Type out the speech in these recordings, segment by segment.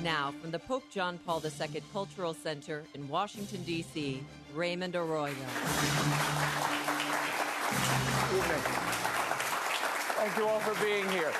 Now, from the Pope John Paul II Cultural Center in Washington, D.C., Raymond Arroyo. Thank you all for being here.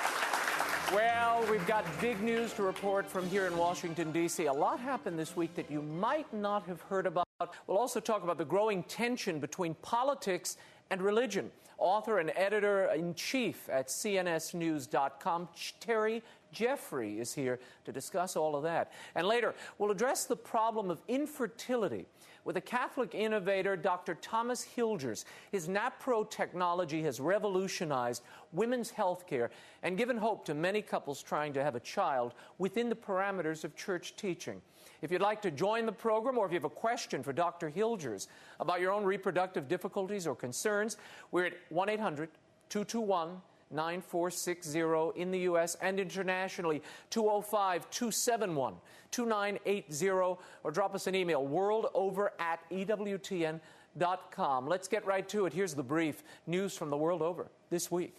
Well, we've got big news to report from here in Washington, D.C. A lot happened this week that you might not have heard about. We'll also talk about the growing tension between politics and religion. Author and editor-in-chief at cnsnews.com, Terry Jeffrey, is here to discuss all of that. And later, we'll address the problem of infertility with a Catholic innovator, Dr. Thomas Hilgers. His NaPro technology has revolutionized women's health care and given hope to many couples trying to have a child within the parameters of church teaching. If you'd like to join the program, or if you have a question for Dr. Hilgers about your own reproductive difficulties or concerns, we're at 1-800-221-9460 in the U.S. and internationally, 205-271-2980, or drop us an email, worldover@ewtn.com. Let's get right to it. Here's the brief news from the world over this week.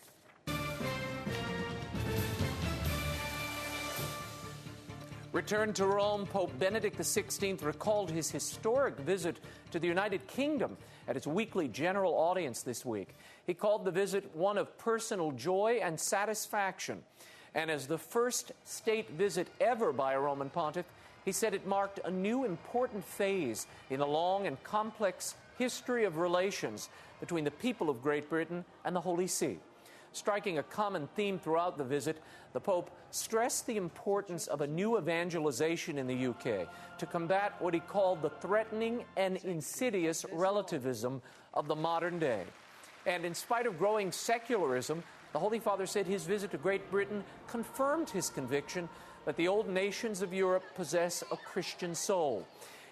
Returned to Rome, Pope Benedict XVI recalled his historic visit to the United Kingdom at his weekly general audience this week. He called the visit one of personal joy and satisfaction. And as the first state visit ever by a Roman pontiff, he said it marked a new important phase in the long and complex history of relations between the people of Great Britain and the Holy See. Striking a common theme throughout the visit, the Pope stressed the importance of a new evangelization in the UK to combat what he called the threatening and insidious relativism of the modern day. And in spite of growing secularism, the Holy Father said his visit to Great Britain confirmed his conviction that the old nations of Europe possess a Christian soul.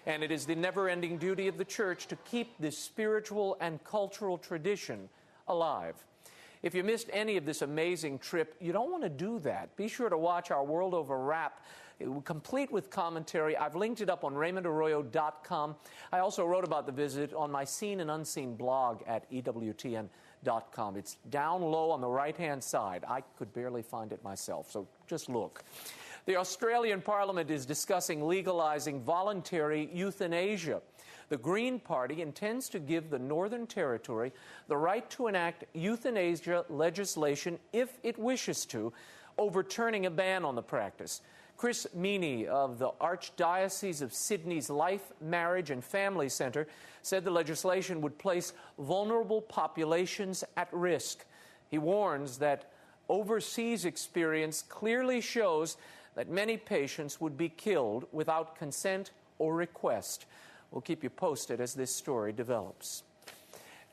And it is the never-ending duty of the Church to keep this spiritual and cultural tradition alive. If you missed any of this amazing trip, you don't want to do that. Be sure to watch our World Over Wrap, complete with commentary. I've linked it up on RaymondArroyo.com. I also wrote about the visit on my Seen and Unseen blog at EWTN.com. It's down low on the right-hand side. I could barely find it myself, so just look. The Australian Parliament is discussing legalizing voluntary euthanasia. The Green Party intends to give the Northern Territory the right to enact euthanasia legislation if it wishes to, overturning a ban on the practice. Chris Meany of the Archdiocese of Sydney's Life, Marriage and Family Centre said the legislation would place vulnerable populations at risk. He warns that overseas experience clearly shows that many patients would be killed without consent or request. We'll keep you posted as this story develops.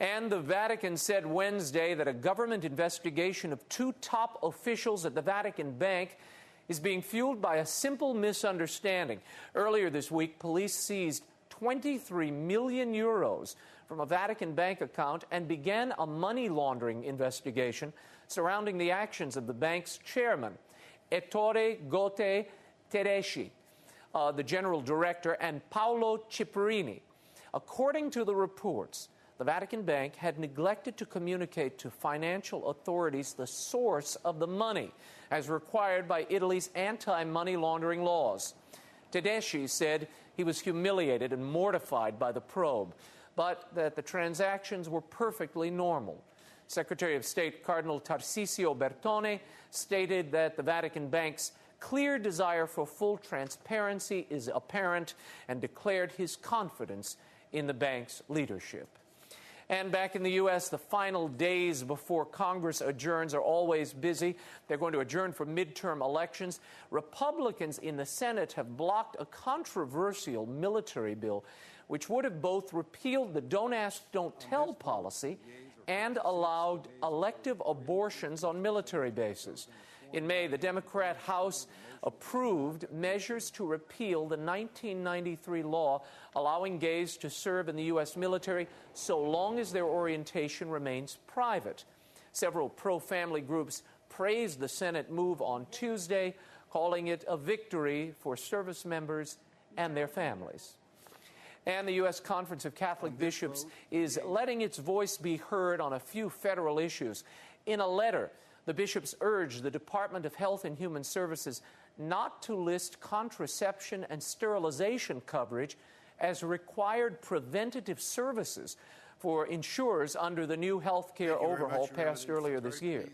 And the Vatican said Wednesday that a government investigation of two top officials at the Vatican Bank is being fueled by a simple misunderstanding. Earlier this week, police seized 23 million euros from a Vatican bank account and began a money laundering investigation surrounding the actions of the bank's chairman, Ettore Gote Tedeschi, the general director, and Paolo Cipriani. According to the reports, the Vatican Bank had neglected to communicate to financial authorities the source of the money, as required by Italy's anti-money laundering laws. Tedeschi said he was humiliated and mortified by the probe, but that the transactions were perfectly normal. Secretary of State Cardinal Tarcisio Bertone stated that the Vatican Bank's clear desire for full transparency is apparent and declared his confidence in the bank's leadership. And back in the U.S., the final days before Congress adjourns are always busy. They're going to adjourn for midterm elections. Republicans in the Senate have blocked a controversial military bill, which would have both repealed the Don't Ask, Don't Tell policy and allowed elective abortions on military bases. In May, the Democrat House approved measures to repeal the 1993 law allowing gays to serve in the U.S. military so long as their orientation remains private. Several pro-family groups praised the Senate move on Tuesday, calling it a victory for service members and their families. And the U.S. Conference of Catholic Bishops is letting its voice be heard on a few federal issues. In a letter, the bishops urged the Department of Health and Human Services not to list contraception and sterilization coverage as required preventative services for insurers under the new health care overhaul passed earlier this year.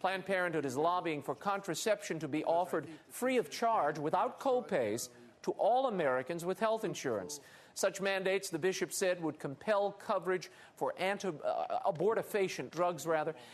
Planned Parenthood is lobbying for contraception to be offered free of charge without co-pays to all Americans with health insurance. Such mandates, the bishop said, would compel coverage for abortifacient drugs,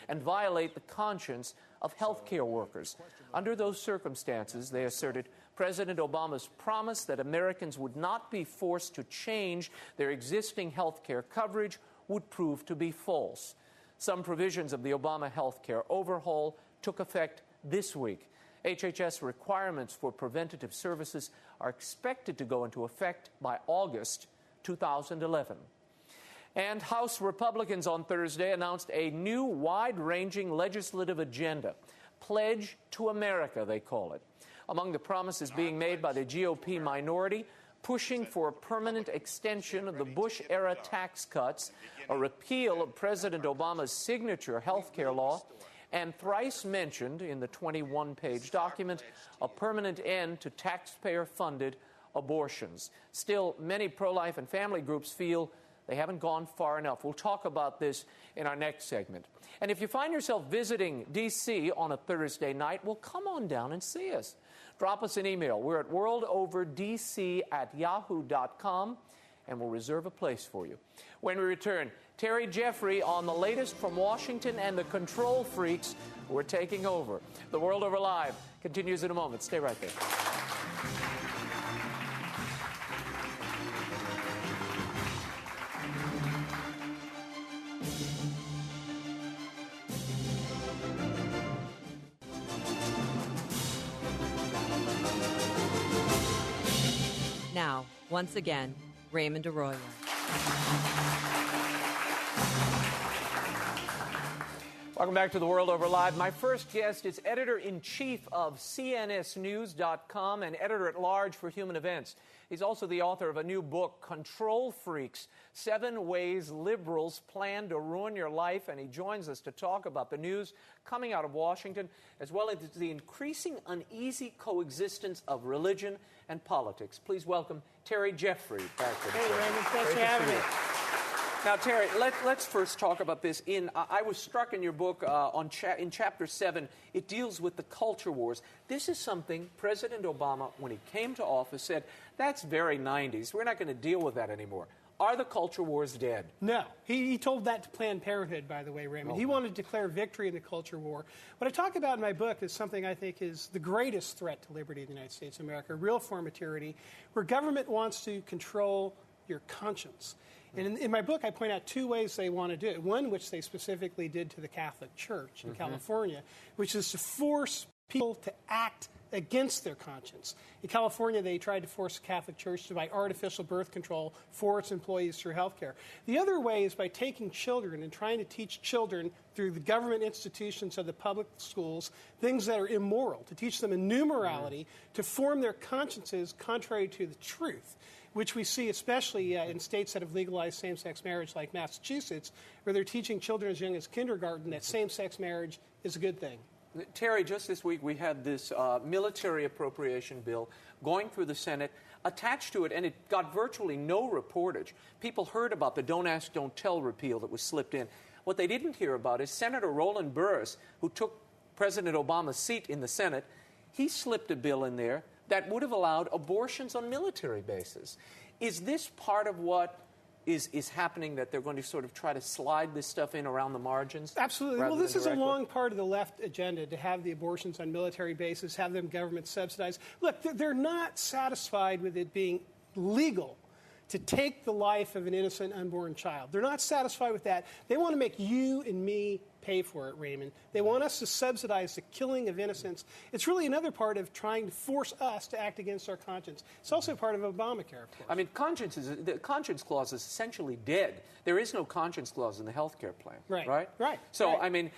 and violate the conscience of health care workers. Under those circumstances, they asserted, President Obama's promise that Americans would not be forced to change their existing health care coverage would prove to be false. Some provisions of the Obama health care overhaul took effect this week. HHS requirements for preventative services are expected to go into effect by August 2011. And House Republicans on Thursday announced a new wide-ranging legislative agenda. Pledge to America, they call it. Among the promises being made by the GOP minority, pushing for a permanent extension of the Bush-era tax cuts, a repeal of President Obama's signature health care law, and thrice mentioned in the 21-page document, a permanent end to taxpayer-funded abortions. Still, many pro-life and family groups feel they haven't gone far enough. We'll talk about this in our next segment. And if you find yourself visiting D.C. on a Thursday night, well, come on down and see us. Drop us an email. We're at worldoverdc@yahoo.com, and we'll reserve a place for you. When we return, Terry Jeffrey on the latest from Washington and the control freaks who are taking over. The World Over Live continues in a moment. Stay right there. Now, once again, Raymond Arroyo. Welcome back to The World Over Live. My first guest is editor-in-chief of CNSNews.com and editor-at-large for Human Events. He's also the author of a new book, Control Freaks, 7 Ways Liberals Plan to Ruin Your Life, and he joins us to talk about the news coming out of Washington, as well as the increasing uneasy coexistence of religion and politics. Please welcome Terry Jeffrey back to the show. Hey, Raymond, thanks for having me. Now, Terry, let's first talk about this. I was struck in your book in Chapter 7. It deals with the culture wars. This is something President Obama, when he came to office, said, that's very 90s. We're not going to deal with that anymore. Are the culture wars dead? No. He told that to Planned Parenthood, by the way, Raymond. He wanted to declare victory in the culture war. What I talk about in my book is something I think is the greatest threat to liberty in the United States of America, real form of tyranny, where government wants to control your conscience. And in my book, I point out 2 ways they want to do it. One, which they specifically did to the Catholic Church in California, which is to force people to act against their conscience. In California, they tried to force the Catholic Church to buy artificial birth control for its employees through health care. The other way is by taking children and trying to teach children through the government institutions of the public schools things that are immoral, to teach them a new morality, to form their consciences contrary to the truth, which we see especially in states that have legalized same-sex marriage like Massachusetts, where they're teaching children as young as kindergarten that same-sex marriage is a good thing. Terry, just this week we had this military appropriation bill going through the Senate. Attached to it, and it got virtually no reportage. People heard about the Don't Ask, Don't Tell repeal that was slipped in. What they didn't hear about is Senator Roland Burris, who took President Obama's seat in the Senate. He slipped a bill in there that would have allowed abortions on military bases. Is this part of what is happening, that they're going to sort of try to slide this stuff in around the margins? Absolutely. Well, this is a long part of the left agenda, to have the abortions on military bases, have them government subsidized. Look, they're not satisfied with it being legal to take the life of an innocent unborn child. They're not satisfied with that. They want to make you and me pay for it, Raymond. They want us to subsidize the killing of innocents. It's really another part of trying to force us to act against our conscience. It's also part of Obamacare, of course. I mean, the conscience clause is essentially dead. There is no conscience clause in the health care plan. Right. So, right. I mean,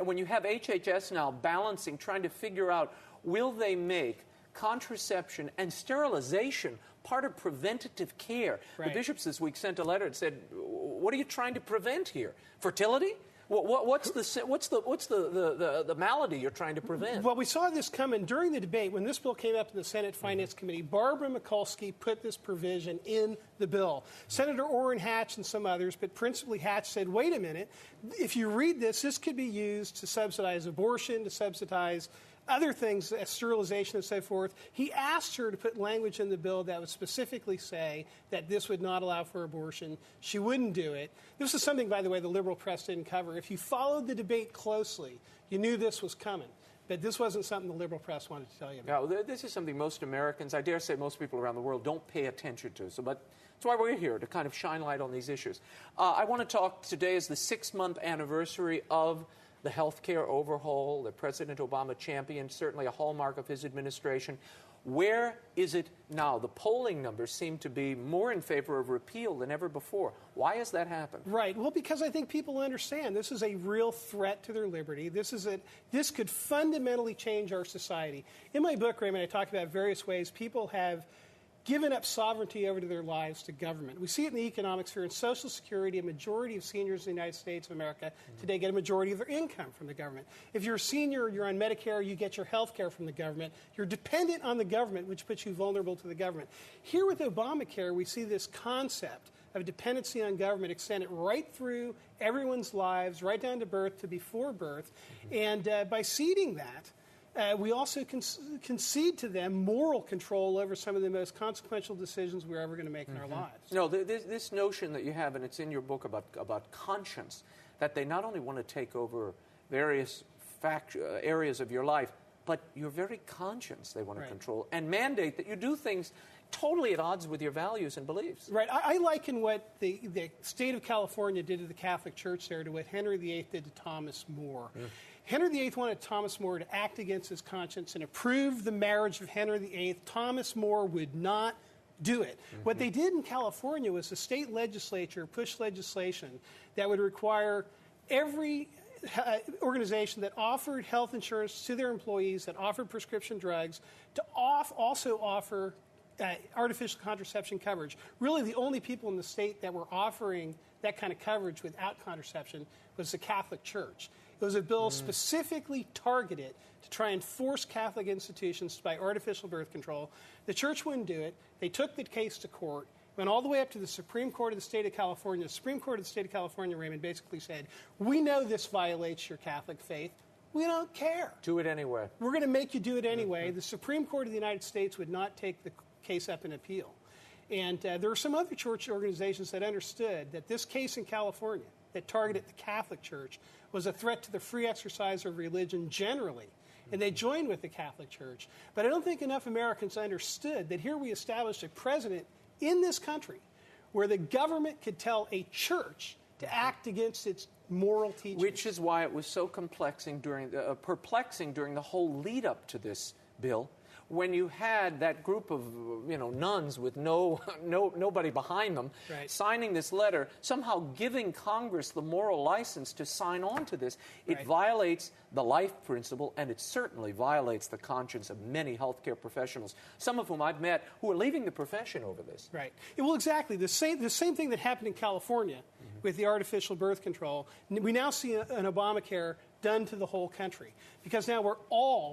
when you have HHS now balancing, trying to figure out, will they make contraception and sterilization part of preventative care? Right. The bishops this week sent a letter and said, what are you trying to prevent here? Fertility? What's the malady you're trying to prevent? Well, we saw this coming during the debate. When this bill came up in the Senate Finance Committee, Barbara Mikulski put this provision in the bill. Senator Orrin Hatch and some others, but principally Hatch, said, wait a minute, if you read this could be used to subsidize abortion, to subsidize other things, sterilization and so forth. He asked her to put language in the bill that would specifically say that this would not allow for abortion. She wouldn't do it. This is something, by the way, the liberal press didn't cover. If you followed the debate closely, you knew this was coming. But this wasn't something the liberal press wanted to tell you about. No, this is something most Americans, I dare say most people around the world, don't pay attention to. But that's why we're here, to kind of shine light on these issues. I want to talk, today is the 6-month anniversary of the health care overhaul that President Obama championed, certainly a hallmark of his administration. Where is it now? The polling numbers seem to be more in favor of repeal than ever before. Why has that happened? Right. Well, because I think people understand this is a real threat to their liberty. This could fundamentally change our society. In my book, Raymond, I talk about various ways people have given up sovereignty over to their lives to government. We see it in the economic sphere. In Social Security, a majority of seniors in the United States of America today get a majority of their income from the government. If you're a senior, you're on Medicare, you get your health care from the government. You're dependent on the government, which puts you vulnerable to the government. Here with Obamacare, we see this concept of dependency on government extended right through everyone's lives, right down to birth to before birth. And by ceding that, we also concede to them moral control over some of the most consequential decisions we're ever going to make in our lives. No, this notion that you have, and it's in your book about conscience, that they not only want to take over various areas of your life, but your very conscience they want to control and mandate that you do things totally at odds with your values and beliefs. Right. I liken what the state of California did to the Catholic Church there to what Henry VIII did to Thomas More. Henry VIII wanted Thomas More to act against his conscience and approve the marriage of Henry VIII. Thomas More would not do it. What they did in California was the state legislature pushed legislation that would require every organization that offered health insurance to their employees, that offered prescription drugs, to also offer artificial contraception coverage. Really, the only people in the state that were offering that kind of coverage without contraception was the Catholic Church. It was a bill specifically targeted to try and force Catholic institutions to buy artificial birth control. The church wouldn't do it. They took the case to court, went all the way up to the Supreme Court of the state of California. The Supreme Court of the state of California, Raymond, basically said, we know this violates your Catholic faith. We don't care. Do it anyway. We're going to make you do it anyway. The Supreme Court of the United States would not take the case up in appeal. And there were some other church organizations that understood that this case in California that targeted the Catholic Church was a threat to the free exercise of religion generally. And they joined with the Catholic Church. But I don't think enough Americans understood that here we established a precedent in this country where the government could tell a church to act against its moral teachings. Which is why it was so perplexing during the whole lead up to this bill, when you had that group of nuns with nobody behind them signing this letter, somehow giving Congress the moral license to sign on to this. It violates the life principle, and it certainly violates the conscience of many healthcare professionals, some of whom I've met who are leaving the profession over this. Right. Well, exactly. The same thing that happened in California with the artificial birth control, we now see an Obamacare done to the whole country. Because now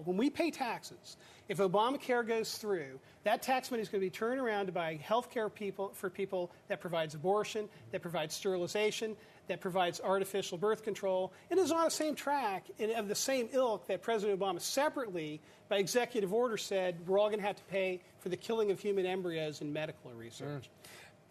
when we pay taxes, if Obamacare goes through, that tax money is going to be turned around to buy health care for people that provides abortion, that provides sterilization, that provides artificial birth control, and is on the same track and of the same ilk that President Obama separately, by executive order, said we're all going to have to pay for the killing of human embryos in medical research.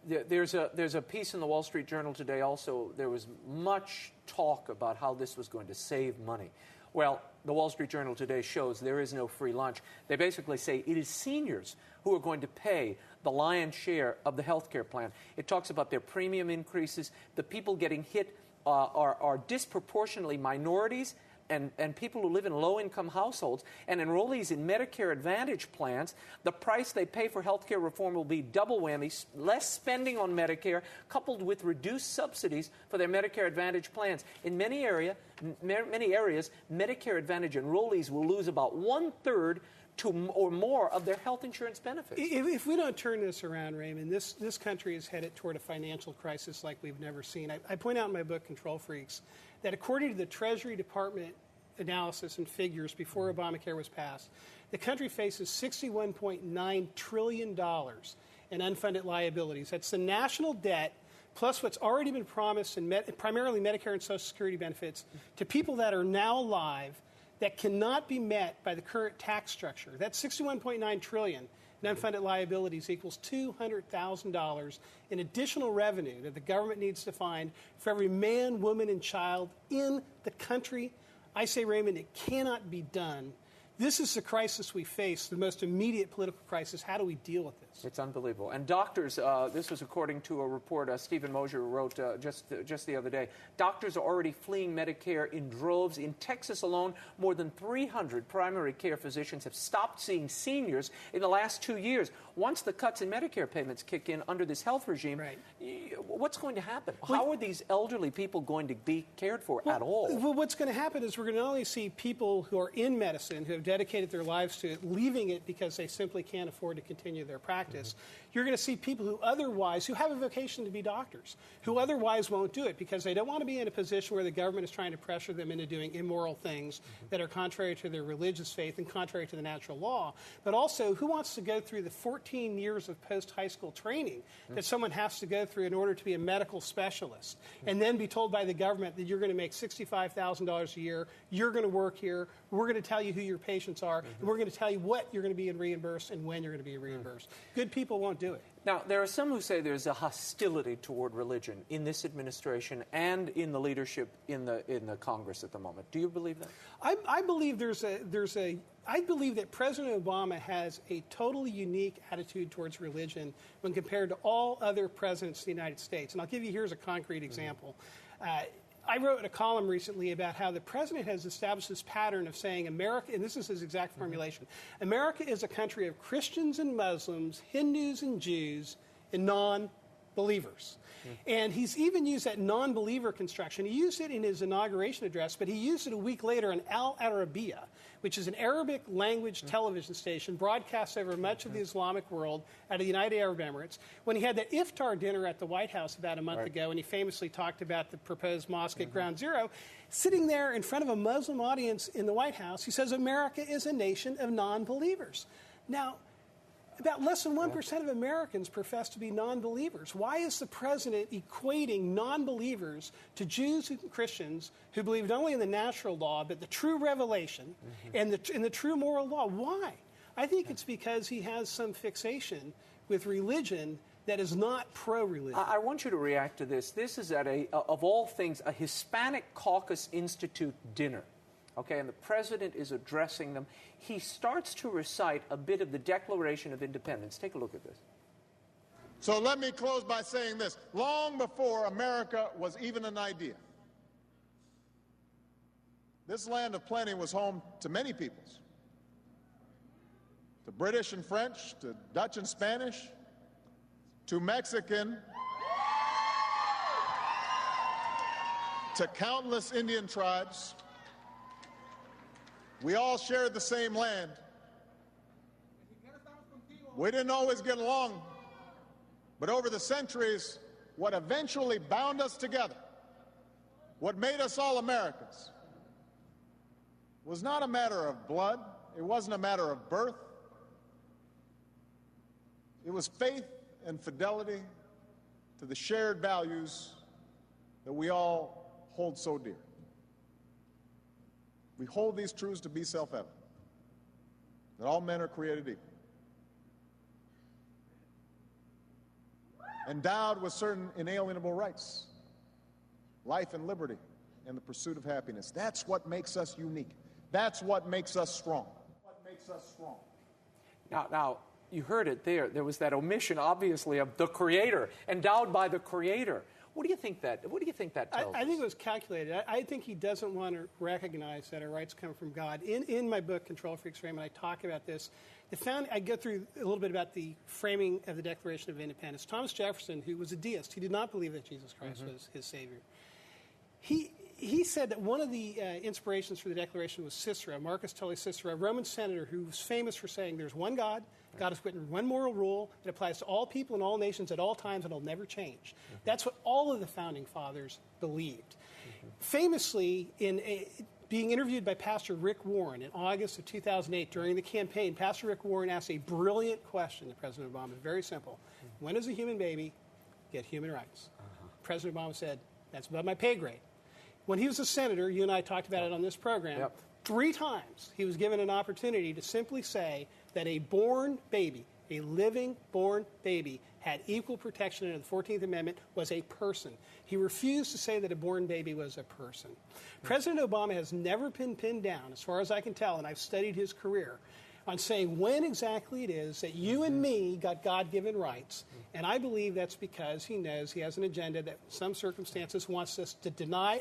There's a piece in the Wall Street Journal today also. There was much talk about how this was going to save money. Well, the Wall Street Journal today shows there is no free lunch. They basically say it is seniors who are going to pay the lion's share of the health care plan. It talks about their premium increases. The people getting hit are disproportionately minorities and people who live in low-income households, and enrollees in Medicare Advantage plans. The price they pay for health care reform will be double whammy, less spending on Medicare, coupled with reduced subsidies for their Medicare Advantage plans. In many areas, Medicare Advantage enrollees will lose about one-third or more of their health insurance benefits. If we don't turn this around, Raymond, this country is headed toward a financial crisis like we've never seen. I point out in my book, Control Freaks, that according to the Treasury Department analysis and figures before Obamacare was passed, the country faces $61.9 trillion in unfunded liabilities. That's the national debt plus what's already been promised in primarily Medicare and Social Security benefits to people that are now alive that cannot be met by the current tax structure. That $61.9 trillion in unfunded liabilities equals $200,000 in additional revenue that the government needs to find for every man, woman, and child in the country. I say, Raymond, it cannot be done. This is the crisis we face, the most immediate political crisis. How do we deal with this? It's unbelievable. And doctors, this was according to a report Stephen Mosier wrote just the other day. Doctors are already fleeing Medicare in droves. In Texas alone, more than 300 primary care physicians have stopped seeing seniors in the last 2 years. Once the cuts in Medicare payments kick in under this health regime, right, what's going to happen? How are these elderly people going to be cared for at all? Well, what's going to happen is we're going to not only see people who are in medicine, who have dedicated their lives to it, leaving it because they simply can't afford to continue their practice. You're going to see people who have a vocation to be doctors, who otherwise won't do it because they don't want to be in a position where the government is trying to pressure them into doing immoral things that are contrary to their religious faith and contrary to the natural law. But also, who wants to go through the 14 years of post-high school training that someone has to go through in order to be a medical specialist and then be told by the government that you're going to make $65,000 a year, you're going to work here, we're going to tell you who your patients are, and we're going to tell you what you're going to be reimbursed and when you're going to be reimbursed. Good people won't do it. Now, there are some who say there's a hostility toward religion in this administration and in the leadership in the Congress at the moment. Do you believe that? I believe I believe that President Obama has a totally unique attitude towards religion when compared to all other presidents of the United States. And I'll give you, here's a concrete example. I wrote a column recently about how the president has established this pattern of saying America, and this is his exact formulation, America is a country of Christians and Muslims, Hindus and Jews, and non-believers. And he's even used that non-believer construction. He used it in his inauguration address, but he used it a week later on Al Arabiya, which is an Arabic language television station broadcast over much of the Islamic world out of the United Arab Emirates, when he had that iftar dinner at the White House about a month ago, and he famously talked about the proposed mosque at Ground Zero. Sitting there in front of a Muslim audience in the White House, he says America is a nation of non-believers. Now, about less than 1% of Americans profess to be non-believers. Why is the president equating non-believers to Jews and Christians who believe not only in the natural law, but the true revelation and the true moral law? Why? I think it's because he has some fixation with religion that is not pro-religion. I want you to react to this. This is at of all things, a Hispanic Caucus Institute dinner. Okay, and the president is addressing them. He starts to recite a bit of the Declaration of Independence. Take a look at this. So let me close by saying this. Long before America was even an idea, this land of plenty was home to many peoples. To British and French, to Dutch and Spanish, to Mexican, to countless Indian tribes. We all shared the same land. We didn't always get along, but over the centuries, what eventually bound us together, what made us all Americans, was not a matter of blood. It wasn't a matter of birth. It was faith and fidelity to the shared values that we all hold so dear. We hold these truths to be self-evident, that all men are created equal, endowed with certain inalienable rights, life and liberty, and the pursuit of happiness. That's what makes us unique. That's what makes us strong. What makes us strong. Now, you heard it there. There was that omission, obviously, of the Creator, endowed by the Creator. What do you think that tells I think us? it was calculated. I think he doesn't want to recognize that our rights come from God. In my book, Control Freaks, Raymond, I talk about this. I go through a little bit about the framing of the Declaration of Independence. Thomas Jefferson, who was a deist, he did not believe that Jesus Christ was his Savior. He said that one of the inspirations for the Declaration was Cicero, Marcus Tullius Cicero, a Roman senator who was famous for saying there's one God, God has written one moral rule that applies to all people and all nations at all times and it'll never change. That's what all of the founding fathers believed. Famously, being interviewed by Pastor Rick Warren in August of 2008 during the campaign, Pastor Rick Warren asked a brilliant question to President Obama. Very simple. When does a human baby get human rights? President Obama said, that's above my pay grade. When he was a senator, you and I talked about it on this program, 3 times he was given an opportunity to simply say that a born baby, a living born baby, had equal protection under the 14th Amendment, was a person. He refused to say that a born baby was a person. President Obama has never been pinned down, as far as I can tell, and I've studied his career, on saying when exactly it is that you and me got God-given rights. And I believe that's because he knows he has an agenda that in some circumstances wants us to deny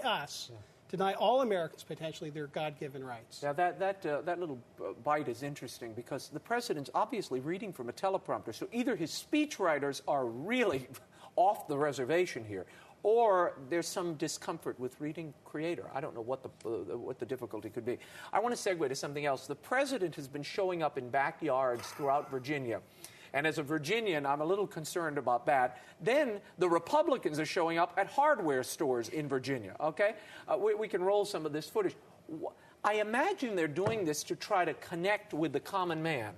all Americans potentially their God-given rights. Now, that little bite is interesting because the president's obviously reading from a teleprompter. So either his speechwriters are really off the reservation here, or there's some discomfort with reading Creator. I don't know what the difficulty could be. I want to segue to something else. The president has been showing up in backyards throughout Virginia. And as a Virginian, I'm a little concerned about that. Then the Republicans are showing up at hardware stores in Virginia, okay? We can roll some of this footage. I imagine they're doing this to try to connect with the common man.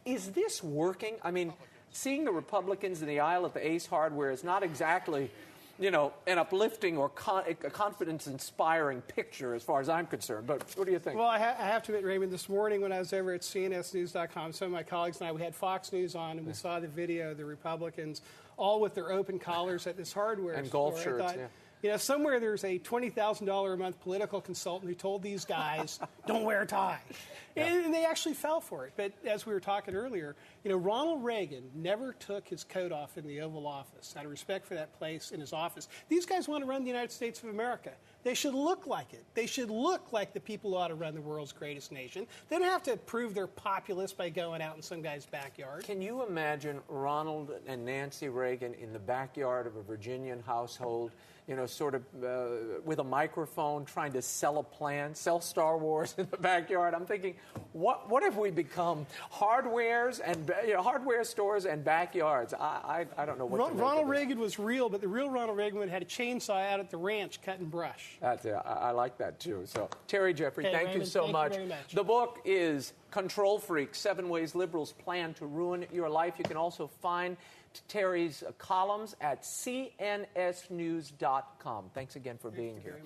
Is this working? I mean, seeing the Republicans in the aisle at the Ace Hardware is not exactly, an uplifting or confidence-inspiring picture as far as I'm concerned. But what do you think? Well, I have to admit, Raymond, this morning when I was over at cnsnews.com, some of my colleagues and I, we had Fox News on, and we saw the video of the Republicans all with their open collars at this hardware and store. golf shirts, somewhere there's a $20,000 a month political consultant who told these guys, don't wear a tie. And they actually fell for it. But as we were talking earlier, Ronald Reagan never took his coat off in the Oval Office out of respect for that place in his office. These guys want to run the United States of America. They should look like it. They should look like the people who ought to run the world's greatest nation. They don't have to prove they're populist by going out in some guy's backyard. Can you imagine Ronald and Nancy Reagan in the backyard of a Virginian household, with a microphone trying to sell Star Wars in the backyard? I'm thinking, what have we become? Hardware stores and backyards. I don't know what to make Ronald of this. Reagan was real, but the real Ronald Reagan would have had a chainsaw out at the ranch cutting brush. I like that, too. So, Terry Jeffrey, thank Raymond, you so much. You very much. The book is Control Freaks, 7 Ways Liberals Plan to Ruin Your Life. You can also find Terry's columns at cnsnews.com. Thanks again for being here.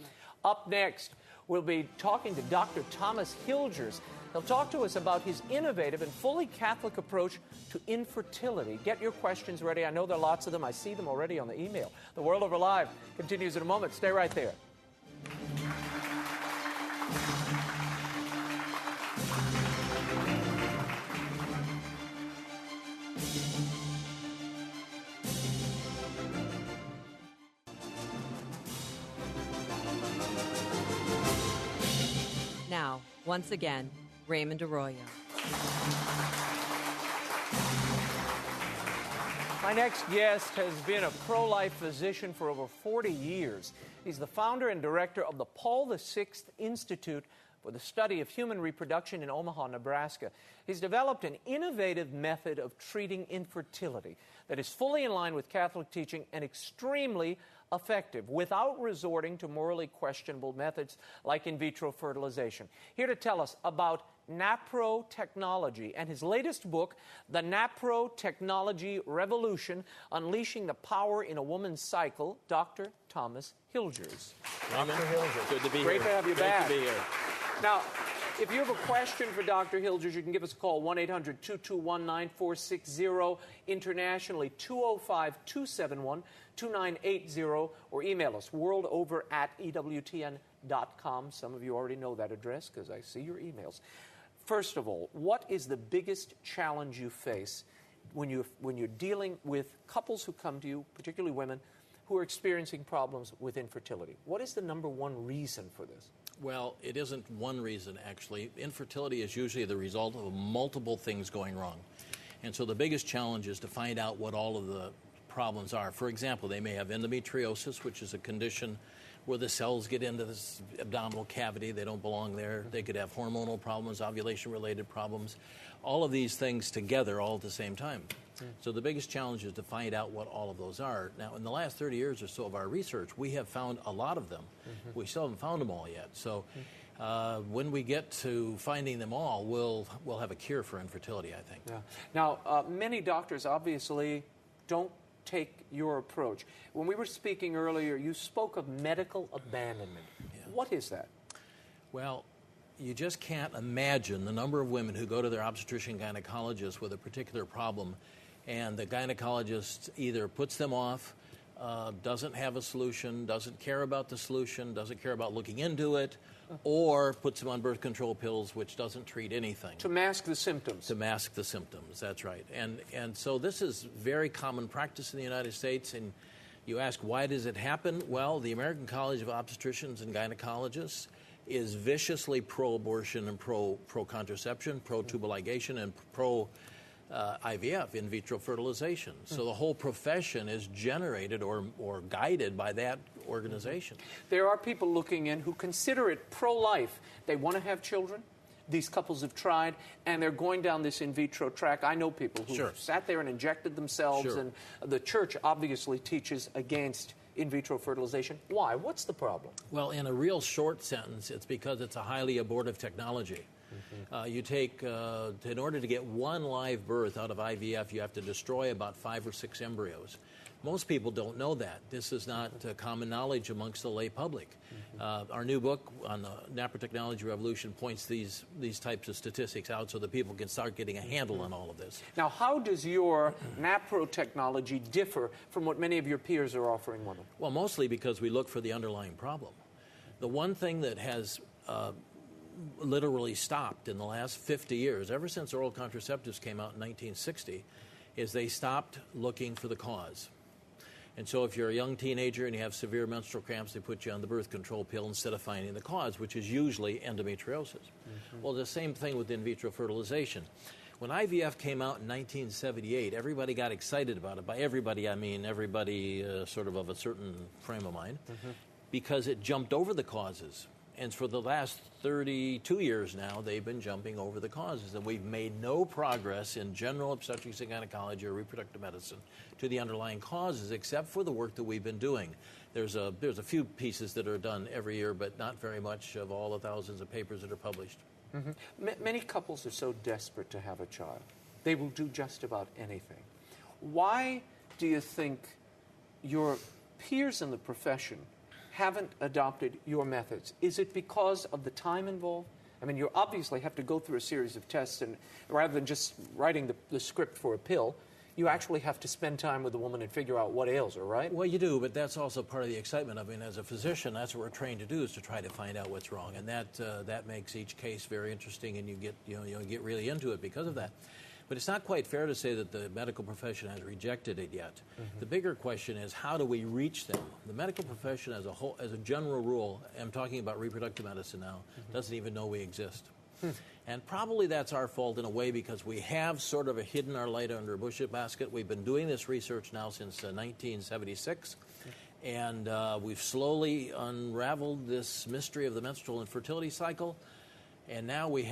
Up next, we'll be talking to Dr. Thomas Hilgers. He'll talk to us about his innovative and fully Catholic approach to infertility. Get your questions ready. I know there are lots of them. I see them already on the email. The World Over Live continues in a moment. Stay right there. Now, once again, Raymond Arroyo. My next guest has been a pro-life physician for over 40 years. He's the founder and director of the Paul VI Institute for the Study of Human Reproduction in Omaha, Nebraska. He's developed an innovative method of treating infertility that is fully in line with Catholic teaching and extremely effective without resorting to morally questionable methods like in vitro fertilization. Here to tell us about NAPRO technology and his latest book, The NAPRO Technology Revolution, Unleashing the Power in a Woman's Cycle, Dr. Thomas Hilgers. Dr. Hilgers. Good to be here. Great to have you back. Great to be here. Now, if you have a question for Dr. Hilgers, you can give us a call, 1-800-221-9460, internationally, 205-271-2980, or email us, worldover@ewtn.com. www.ivf.com. Some of you already know that address because I see your emails. First of all, what is the biggest challenge you face when you're dealing with couples who come to you, particularly women, who are experiencing problems with infertility? What is the number one reason for this? Well, it isn't one reason, actually. Infertility is usually the result of multiple things going wrong. And so the biggest challenge is to find out what all of the problems are. For example, they may have endometriosis, which is a condition where the cells get into this abdominal cavity. They don't belong there. They could have hormonal problems, ovulation-related problems, all of these things together all at the same time. So the biggest challenge is to find out what all of those are. Now, in the last 30 years or so of our research, we have found a lot of them. We still haven't found them all yet. So when we get to finding them all, we'll have a cure for infertility, I think. Yeah. Now, many doctors obviously don't take your approach. When we were speaking earlier, you spoke of medical abandonment. Yeah. What is that? Well, you just can't imagine the number of women who go to their obstetrician gynecologist with a particular problem, and the gynecologist either puts them off, doesn't have a solution, doesn't care about the solution, doesn't care about looking into it, or puts them on birth control pills, which doesn't treat anything. To mask the symptoms. To mask the symptoms, that's right. And so this is very common practice in the United States, and you ask, why does it happen? Well, the American College of Obstetricians and Gynecologists is viciously pro-abortion and pro-contraception, pro-tubal ligation, and pro-IVF, in vitro fertilization. So the whole profession is generated or guided by that organization. There are people looking in who consider it pro-life. They want to have children. These couples have tried, and they're going down this in vitro track. I know people who sat there and injected themselves, and the church obviously teaches against in vitro fertilization. Why? What's the problem? Well, in a real short sentence, it's because it's a highly abortive technology. You take, in order to get one live birth out of IVF, you have to destroy about 5 or 6 embryos. Most people don't know that. This is not common knowledge amongst the lay public. Our new book on the NAPRO technology revolution points these types of statistics out so that people can start getting a handle on all of this. Now, how does your NAPRO technology differ from what many of your peers are offering women? Well, mostly because we look for the underlying problem. The one thing that has literally stopped in the last 50 years, ever since oral contraceptives came out in 1960, is they stopped looking for the cause. And so if you're a young teenager and you have severe menstrual cramps, they put you on the birth control pill instead of finding the cause, which is usually endometriosis. Well, the same thing with in vitro fertilization. When IVF came out in 1978, everybody got excited about it. By everybody, I mean everybody sort of a certain frame of mind, because it jumped over the causes. And for the last 32 years now, they've been jumping over the causes. And we've made no progress in general obstetrics and gynecology or reproductive medicine to the underlying causes, except for the work that we've been doing. There's a few pieces that are done every year, but not very much of all the thousands of papers that are published. Many couples are so desperate to have a child. They will do just about anything. Why do you think your peers in the profession haven't adopted your methods? Is it because of the time involved? I mean, you obviously have to go through a series of tests, and rather than just writing the script for a pill, you actually have to spend time with the woman and figure out what ails her, right? Well, you do, but that's also part of the excitement. I mean, as a physician, that's what we're trained to do, is to try to find out what's wrong, and that makes each case very interesting, and you get really into it because of that. But it's not quite fair to say that the medical profession has rejected it yet. The bigger question is, how do we reach them? The medical profession as a whole, as a general rule, I'm talking about reproductive medicine now, doesn't even know we exist. And probably that's our fault in a way, because we have sort of hidden our light under a bushel basket. We've been doing this research now since 1976. And we've slowly unraveled this mystery of the menstrual infertility cycle. And now we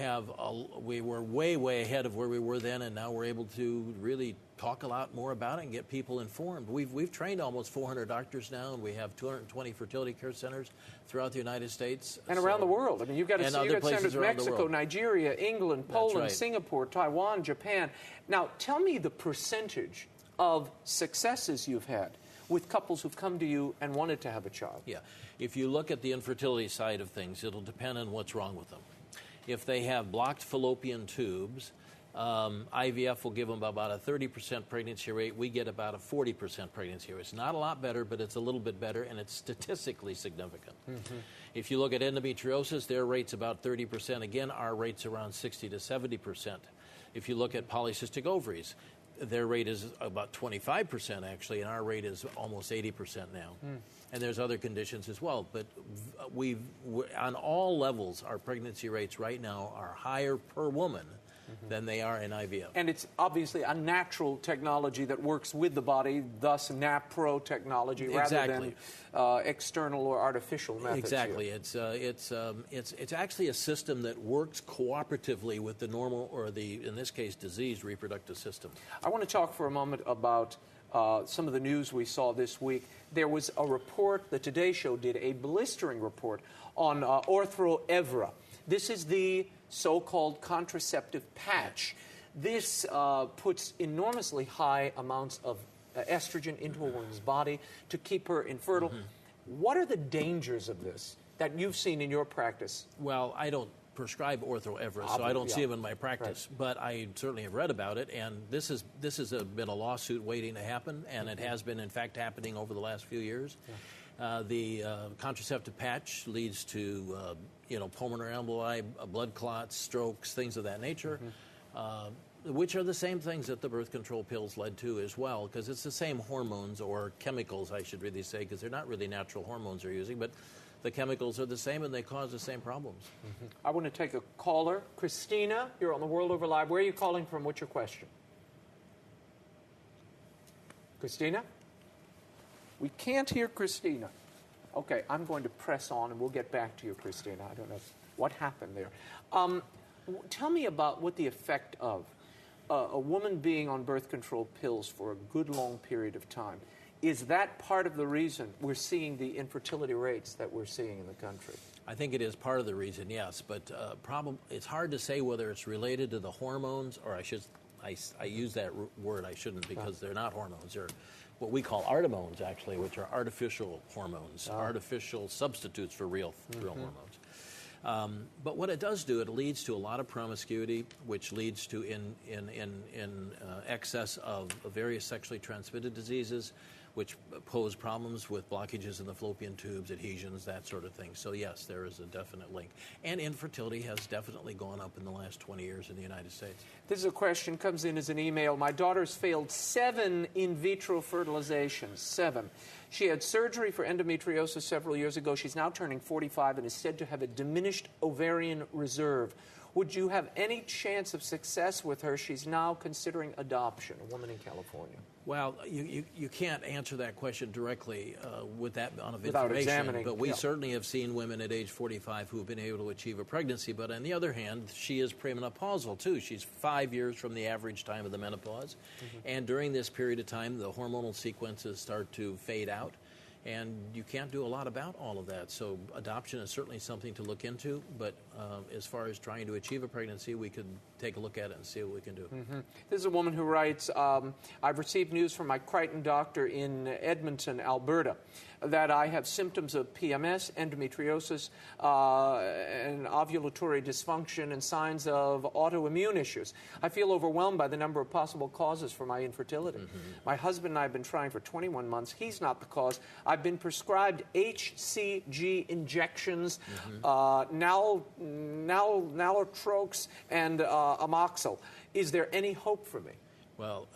were way, way ahead of where we were then, and now we're able to really talk a lot more about it and get people informed. We've trained almost 400 doctors now, and we have 220 fertility care centers throughout the United States. And around the world. I mean, you've got centers in Mexico, Nigeria, England, Poland, Singapore, Taiwan, Japan. Now, tell me the percentage of successes you've had with couples who've come to you and wanted to have a child. Yeah. If you look at the infertility side of things, it'll depend on what's wrong with them. If they have blocked fallopian tubes, IVF will give them about a 30% pregnancy rate. We get about a 40% pregnancy rate. It's not a lot better, but it's a little bit better, and it's statistically significant. If you look at endometriosis, their rate's about 30%. Again, our rate's around 60 to 70%. If you look at polycystic ovaries, their rate is about 25% actually, and our rate is almost 80% now. And there's other conditions as well. But on all levels, our pregnancy rates right now are higher per woman than they are in IVF. And it's obviously a natural technology that works with the body, thus NaPro technology, rather than external or artificial methods. Exactly. It's actually a system that works cooperatively with the normal, or the, in this case, diseased reproductive system. I want to talk for a moment about some of the news we saw this week. There was a report, the Today Show did a blistering report on Ortho Evra. This is the so-called contraceptive patch. This puts enormously high amounts of estrogen into a woman's body to keep her infertile. What are the dangers of this that you've seen in your practice? Well, I don't prescribe Ortho Evra, so I don't see them in my practice. Right. But I certainly have read about it, and this has been a lawsuit waiting to happen, and it has been, in fact, happening over the last few years. The contraceptive patch leads to, pulmonary emboli, blood clots, strokes, things of that nature, which are the same things that the birth control pills led to as well, because it's the same hormones, or chemicals, I should really say, because they're not really natural hormones they're using, but the chemicals are the same and they cause the same problems. I want to take a caller. Christina, you're on the World Over Live. Where are you calling from? What's your question? Christina? We can't hear Christina. Okay, I'm going to press on and we'll get back to you, Christina. I don't know what happened there. Tell me about what the effect of a woman being on birth control pills for a good long period of time. Is that part of the reason we're seeing the infertility rates that we're seeing in the country? I think it is part of the reason, yes. But it's hard to say whether it's related to the hormones, or I use that word, I shouldn't, because they're not hormones. They're what we call artemones, actually, which are artificial hormones, artificial substitutes for real hormones. But what it does do, it leads to a lot of promiscuity, which leads to excess of various sexually transmitted diseases, which pose problems with blockages in the fallopian tubes, adhesions, that sort of thing. So yes, there is a definite link. And infertility has definitely gone up in the last 20 years in the United States. This is a question, comes in as an email. My daughter's failed 7 in vitro fertilizations, 7. She had surgery for endometriosis several years ago. She's now turning 45 and is said to have a diminished ovarian reserve. Would you have any chance of success with her? She's now considering adoption, a woman in California. Well, you can't answer that question directly with that amount of without information. Examining, but we certainly have seen women at age 45 who have been able to achieve a pregnancy. But on the other hand, she is premenopausal, too. She's 5 years from the average time of the menopause. And during this period of time, the hormonal sequences start to fade out. And you can't do a lot about all of that. So adoption is certainly something to look into. But as far as trying to achieve a pregnancy, we could take a look at it and see what we can do. This is a woman who writes, I've received news from my Crichton doctor in Edmonton, Alberta, that I have symptoms of PMS, endometriosis, and ovulatory dysfunction, and signs of autoimmune issues. I feel overwhelmed by the number of possible causes for my infertility. My husband and I have been trying for 21 months. He's not the cause. I've been prescribed HCG injections, naloxone, and amoxil. Is there any hope for me? Well,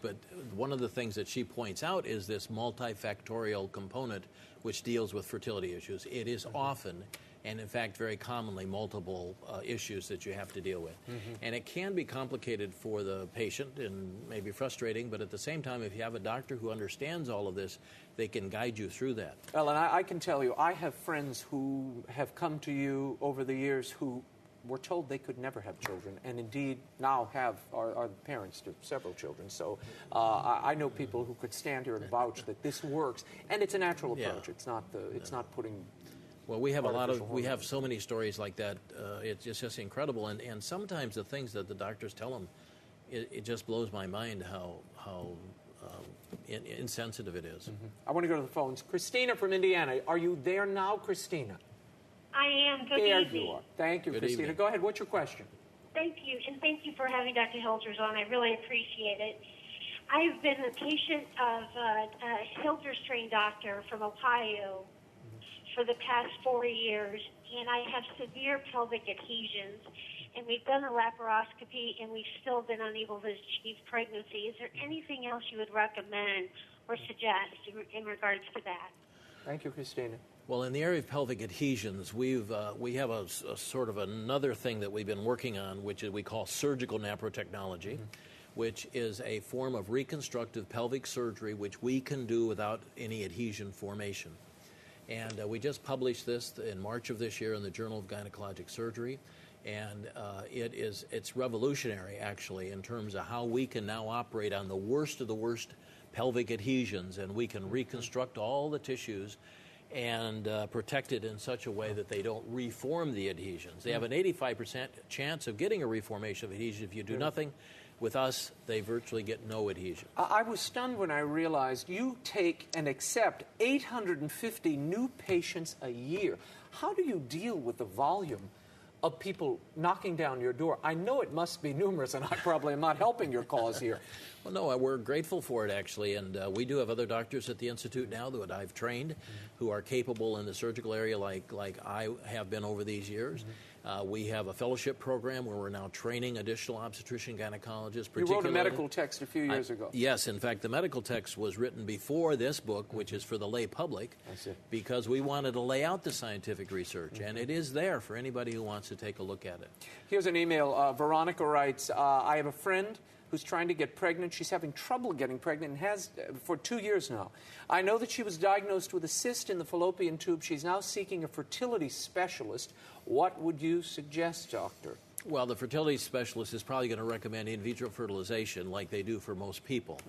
but one of the things that she points out is this multifactorial component which deals with fertility issues. It is often, and in fact very commonly, multiple issues that you have to deal with. And it can be complicated for the patient and maybe frustrating, but at the same time, if you have a doctor who understands all of this, they can guide you through that. Well, and I can tell you, I have friends who have come to you over the years who were told they could never have children, and indeed now are parents to several children. So I know people who could stand here and vouch that this works, and it's a natural approach. It's not putting. Well, we have so many stories like that. It's just incredible, and sometimes the things that the doctors tell them, it just blows my mind how insensitive it is. I want to go to the phones. Christina from Indiana, are you there now, Christina? I am. Good there evening. You are. Thank you, Good Christina. evening. Go ahead. What's your question? Thank you, and thank you for having Dr. Hilgers on. I really appreciate it. I've been a patient of a Hilgers-trained doctor from Ohio for the past 4 years, and I have severe pelvic adhesions, and we've done a laparoscopy, and we've still been unable to achieve pregnancy. Is there anything else you would recommend or suggest in regards to that? Thank you, Christina. Well, in the area of pelvic adhesions, we have a sort of another thing that we've been working on, which we call surgical naprotechnology, which is a form of reconstructive pelvic surgery which we can do without any adhesion formation. And we just published this in March of this year in the Journal of Gynecologic Surgery, and it's revolutionary, actually, in terms of how we can now operate on the worst of the worst pelvic adhesions, and we can reconstruct all the tissues and protect it in such a way that they don't reform the adhesions. They have an 85% chance of getting a reformation of adhesion if you do nothing. With us, they virtually get no adhesion. I was stunned when I realized you take and accept 850 new patients a year. How do you deal with the volume of people knocking down your door? I know it must be numerous, and I probably am not helping your cause here. Well, no, we're grateful for it, actually, and we do have other doctors at the Institute now that I've trained who are capable in the surgical area like I have been over these years. We have a fellowship program where we're now training additional obstetrician gynecologists. You wrote a medical text a few years ago. Yes, in fact, the medical text was written before this book, which is for the lay public, because we wanted to lay out the scientific research, and it is there for anybody who wants to take a look at it. Here's an email. Veronica writes, I have a friend who's trying to get pregnant. She's having trouble getting pregnant and has for 2 years now. I know that she was diagnosed with a cyst in the fallopian tube. She's now seeking a fertility specialist. What would you suggest, doctor? Well, the fertility specialist is probably going to recommend in vitro fertilization like they do for most people.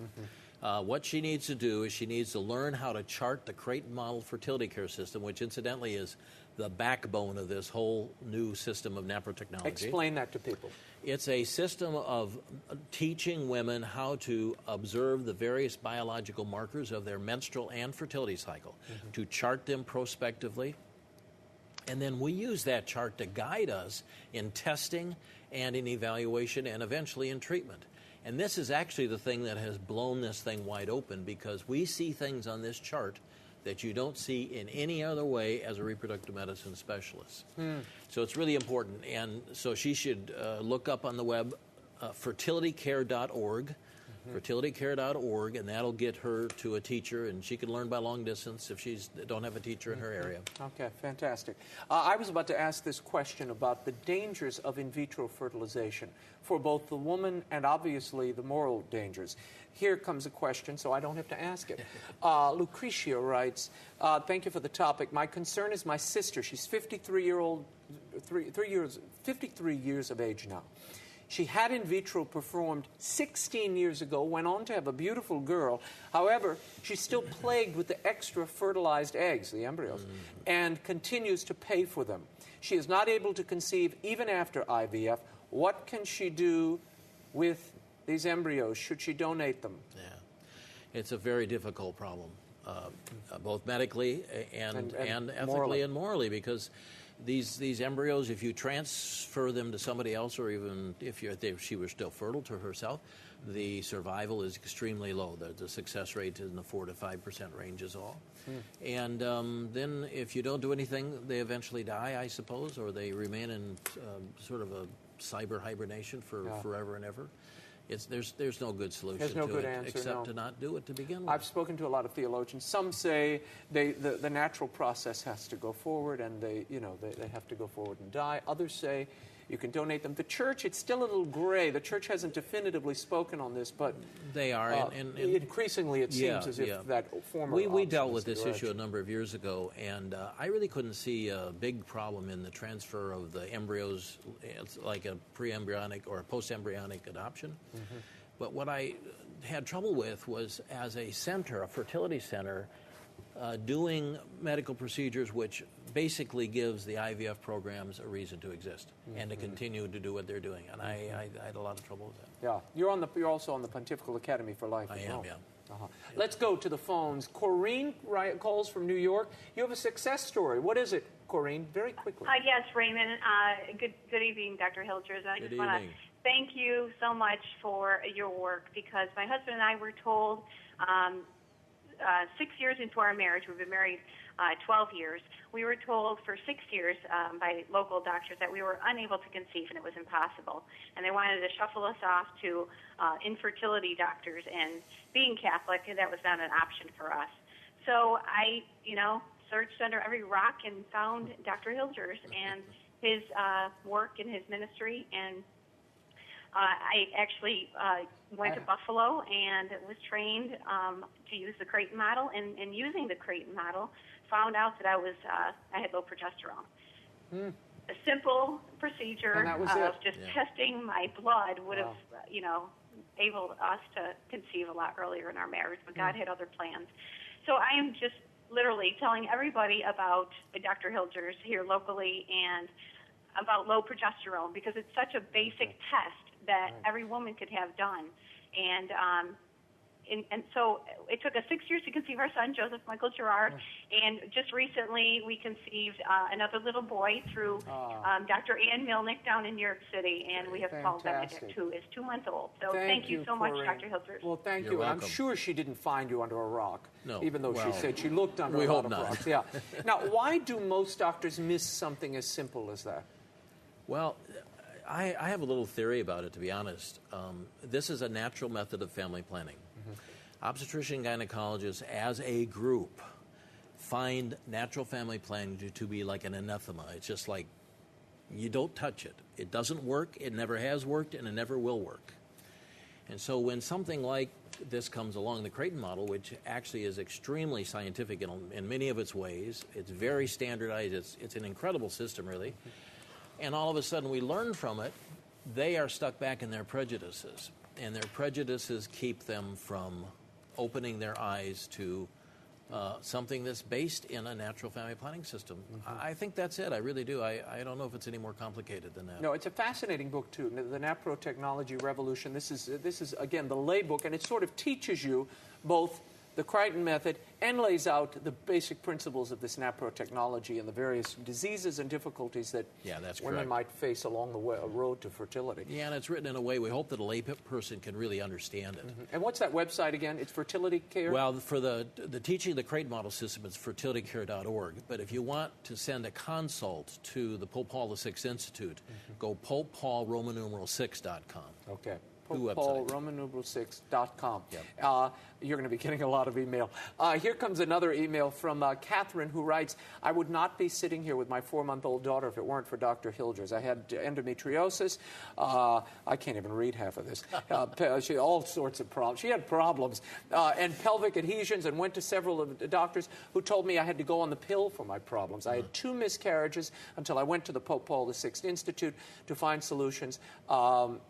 What she needs to do is she needs to learn how to chart the Creighton Model fertility care system, which incidentally is the backbone of this whole new system of naprotechnology. Explain that to people. It's a system of teaching women how to observe the various biological markers of their menstrual and fertility cycle, to chart them prospectively. And then we use that chart to guide us in testing and in evaluation and eventually in treatment. And this is actually the thing that has blown this thing wide open, because we see things on this chart that you don't see in any other way as a reproductive medicine specialist. So it's really important. And so she should look up on the web fertilitycare.org, fertilitycare.org, and that'll get her to a teacher, and she can learn by long distance if she don't have a teacher in her area. Okay, fantastic. I was about to ask this question about the dangers of in vitro fertilization for both the woman and obviously the moral dangers. Here comes a question, so I don't have to ask it. Lucretia writes, thank you for the topic. My concern is my sister. She's 53 years of age now. She had in vitro performed 16 years ago, went on to have a beautiful girl. However, she's still plagued with the extra fertilized eggs, the embryos, and continues to pay for them. She is not able to conceive even after IVF. What can she do with these embryos? Should she donate them? Yeah, it's a very difficult problem, both medically and ethically and morally, because these embryos, if you transfer them to somebody else, or even if she were still fertile to herself, the survival is extremely low. The success rate is in the 4 to 5% range is all. And then if you don't do anything, they eventually die, I suppose, or they remain in sort of a cyber hibernation for forever and ever. There's no good solution There's no to good it answer, except to not do it to begin with. I've spoken to a lot of theologians. Some say the natural process has to go forward, and they have to go forward and die. Others say you can donate them. The church, it's still a little gray. The church hasn't definitively spoken on this, but they are. And increasingly, it seems as if that former we dealt with this issue a number of years ago, and I really couldn't see a big problem in the transfer of the embryos, like a pre-embryonic or a post-embryonic adoption. But what I had trouble with was, as a center, a fertility center, doing medical procedures which basically gives the IVF programs a reason to exist and to continue to do what they're doing. And I had a lot of trouble with that. Yeah. You're also on the Pontifical Academy for Life. I am, yeah. Let's go to the phones. Corrine calls from New York. You have a success story. What is it, Corrine? Very quickly. Yes, Raymond. Good evening, Dr. Hilgers. I just want to thank you so much for your work, because my husband and I were told 6 years into our marriage, we've been married 12 years, we were told for 6 years by local doctors that we were unable to conceive and it was impossible. And they wanted to shuffle us off to infertility doctors, and being Catholic, that was not an option for us. So I, searched under every rock and found Dr. Hilgers and his work and his ministry, and I actually went to Buffalo and was trained to use the Creighton model, and using the Creighton model, found out that I had low progesterone. A simple procedure of just testing my blood would have, enabled us to conceive a lot earlier in our marriage, but God had other plans. So I am just literally telling everybody about Dr. Hilgers here locally and about low progesterone, because it's such a basic test that every woman could have done. And so it took us 6 years to conceive our son, Joseph Michael Gerard, and just recently we conceived another little boy through Dr. Ann Milnick down in New York City, and we have called Benedict, who is 2 months old. So thank you so much, Dr. Hilgers. Well, thank you. Welcome. I'm sure she didn't find you under a rock, no, even though she said she looked under a lot of rocks. Yeah. Now, why do most doctors miss something as simple as that? Well, I have a little theory about it, to be honest. This is a natural method of family planning. Obstetrician gynecologists, as a group, find natural family planning to be like an anathema. It's just like you don't touch it. It doesn't work, it never has worked, and it never will work. And so when something like this comes along, the Creighton model, which actually is extremely scientific in many of its ways, it's very standardized, it's an incredible system, really, and all of a sudden we learn from it, they are stuck back in their prejudices, and their prejudices keep them from opening their eyes to something that's based in a natural family planning system. I think that's it. I really do. I don't know if it's any more complicated than that. No, it's a fascinating book, too, The NaPro Technology Revolution. This is, again, the lay book, and it sort of teaches you both the Creighton method and lays out the basic principles of this NaPro technology and the various diseases and difficulties that women might face along the road to fertility. Yeah, and it's written in a way we hope that a lay person can really understand it. And what's that website again? It's Fertility Care? Well, for the teaching of the Creighton model system, it's fertilitycare.org. But if you want to send a consult to the Pope Paul VI Institute, go PopePaulRomannumeral6.com. Okay. PopePaulRomannumeral6.com. Yep. You're going to be getting a lot of email. Here comes another email from Catherine, who writes, I would not be sitting here with my 4-month-old daughter if it weren't for Dr. Hilgers. I had endometriosis. I can't even read half of this. She had all sorts of problems. She had problems. And pelvic adhesions, and went to several of the doctors who told me I had to go on the pill for my problems. I had 2 miscarriages until I went to the Pope Paul VI Institute to find solutions. I'm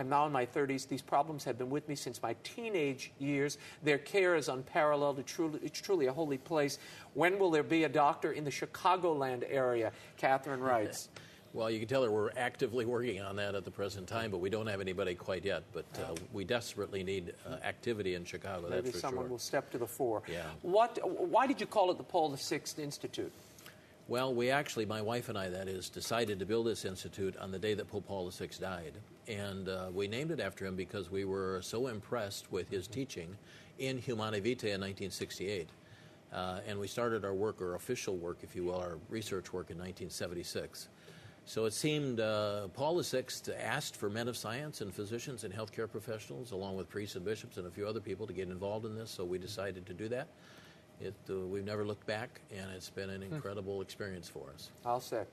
now in my 30s. These problems have been with me since my teenage years. Their care is unparalleled. It's truly a holy place. When will there be a doctor in the Chicagoland area? Catherine writes. Well, you can tell her we're actively working on that at the present time, but we don't have anybody quite yet. But we desperately need activity in Chicago, Maybe that's for someone sure. will step to the fore. Yeah. Why did you call it the Paul VI Institute? Well, we actually, my wife and I, that is, decided to build this institute on the day that Pope Paul VI died. And we named it after him because we were so impressed with his teaching in Humanae Vitae in 1968. And we started our work, our official work, if you will, our research work in 1976. So it seemed Paul VI asked for men of science and physicians and healthcare professionals, along with priests and bishops and a few other people, to get involved in this, so we decided to do that. We've never looked back, and it's been an incredible experience for us. I'll say.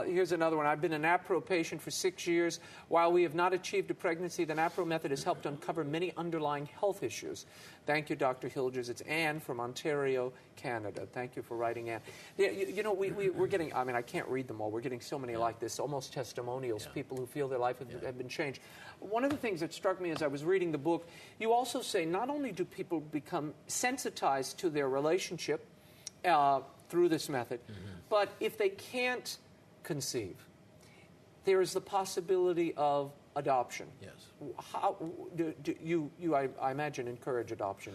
Here's another one. I've been a NaPro patient for 6 years. While we have not achieved a pregnancy, the NaPro method has helped uncover many underlying health issues. Thank you, Dr. Hilgers. It's Anne from Ontario, Canada. Thank you for writing, Anne. Yeah, we're getting, I can't read them all. We're getting so many like this, almost testimonials, people who feel their life have been changed. One of the things that struck me as I was reading the book, you also say not only do people become sensitized to their relationship through this method, but if they can't conceive, there is the possibility of adoption. Yes. How do you I imagine, encourage adoption